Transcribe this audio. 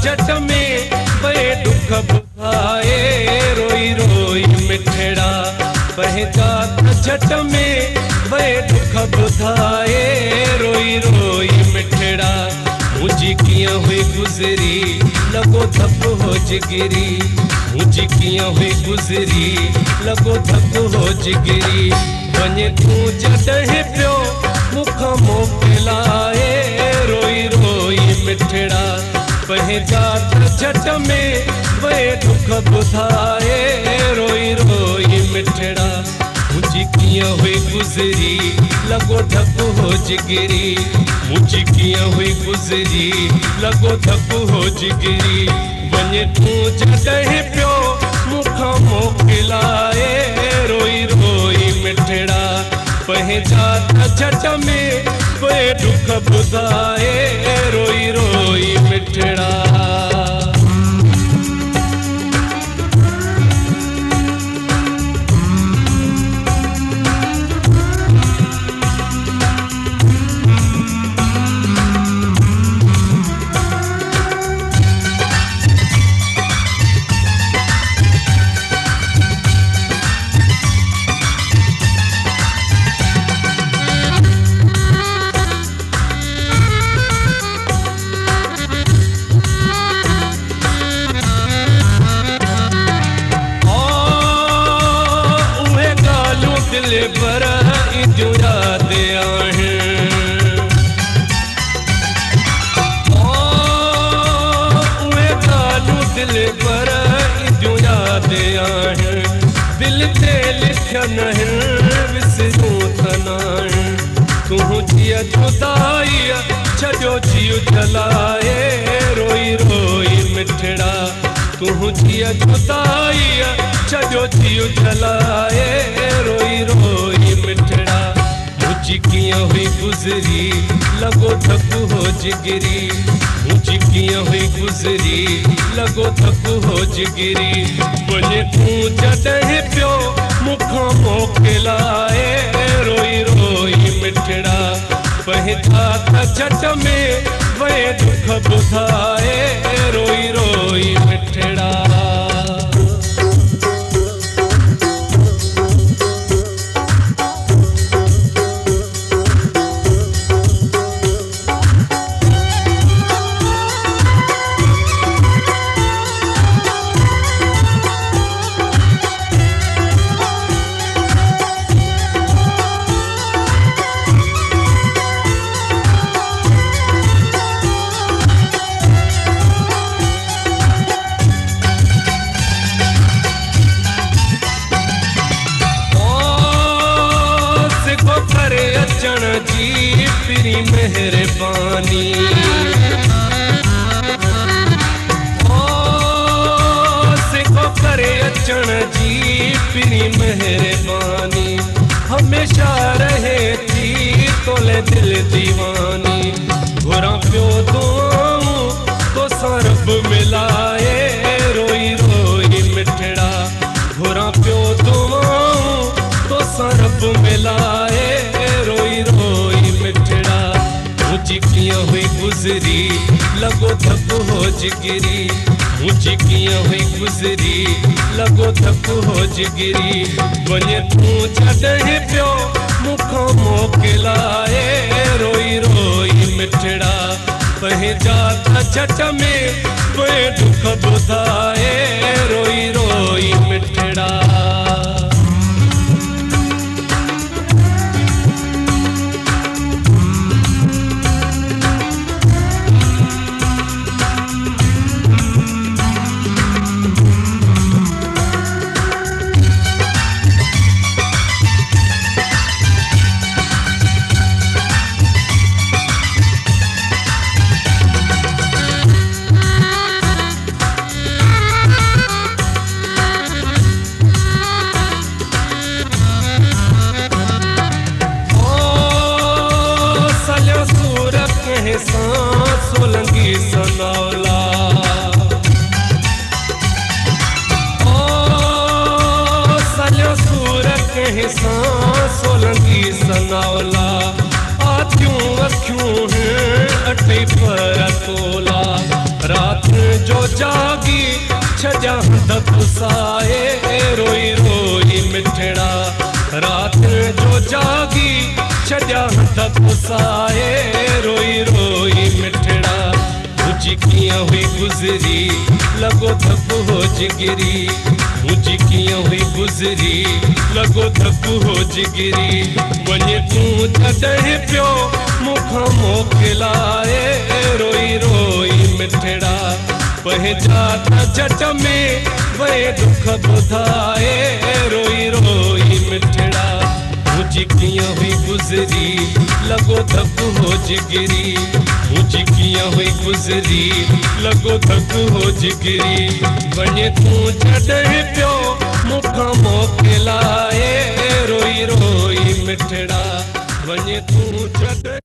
झट में वे दुख बुधाए रोई रोई मिठड़ा पंहिंजा झट में वे दुख बुधाए रोई रोई मिठड़ा मुझी किया हुई गुजरी लगो धप हो जिगरी मुझी किया हुई गुजरी लगो धप हो जिगरी वञे तूं जॾहिं पियो मुख मोकिलाए रोई रोई मिठड़ा पंहिंजा झट में वे दुख बुधाए रोई रोई मिठड़ा मुझी किया हुई गुजरी लगो धप हो जिगरी मुझी किया हुई गुजरी लगो धप हो जिगरी वञे तूं जॾहिं पियो मुख मोकिलाए रोई रोई मिठड़ा पंहिंजा झट में वे दुख बुधाए रोई रोई मिठड़ा पर जो याद दिल पर जो याद दिल ते लिखन विसरूं थना तूं जिया जुदाई छो जियो जलाए रोई रोई मिठड़ा तूं जिया जुदाई छो जियो जलाए रोई रोई मिठड़ा मुझी किया हुई गुजरी लगो धप हो जिगरी मुझी किया हुई गुजरी लगो धप हो जिगरी वञे तूं जॾहिं पियो मुख मोकिलाए रोई रोई मिठड़ा पंहिंजा झट में वे दुख बुधाए रोई रोई मिठड़ा अचण जी पिरी मेहरबानी सिखो करे अचण जी पिरी मेहरबानी हमेशा रहे थी तोले दिल दीवानी घुरा पियो दुआऊं तो सरब मिलाए रोई रोई मिठड़ा घुरा पियो दुआऊं तो सरब मिलाए रोई रोई मिठड़ा मुझी किया हुई गुजरी लगो धप हो जिगरी मुझी किया हुई गुजरी लगो धप हो जिगरी वञे तूं जॾहिं पियो मुख मोकिलाए रोई रोई मिठड़ा पंहिंजा झट में वे दुख बुधाए रोई रोई मिठड़ा सोलंगी सनौला सलियो सूरत सोलंगी सनौला आतियूं अखियूं अठई पर तोला रात जो जागी छजा हंध पुसाए रोई रोई मिठड़ा रात जो जागी छजा हंध पुसाए रोई रोई मिठड़ा मुझी कियां हुई गुजरी लगो धप हो जिगरी मुझी कियां हुई गुजरी लगो धप हो जिगरी वञे तूं तॾहिं पियो मूंखां मोकिलाए रोई रोई मिठड़ा पंहिंजा त जट में वए दुख ॿुधाए रोई रोई मिठड़ा मुझी कियां हुई गुजरी लगो धप हो जिगरी मुझी कियां हुई गुजरी लगो धप हो जिगरी वञे तूं तॾहिं पियो मूंखां मोकिलाए रोई रोई मिठड़ा वञे तूं तॾहिं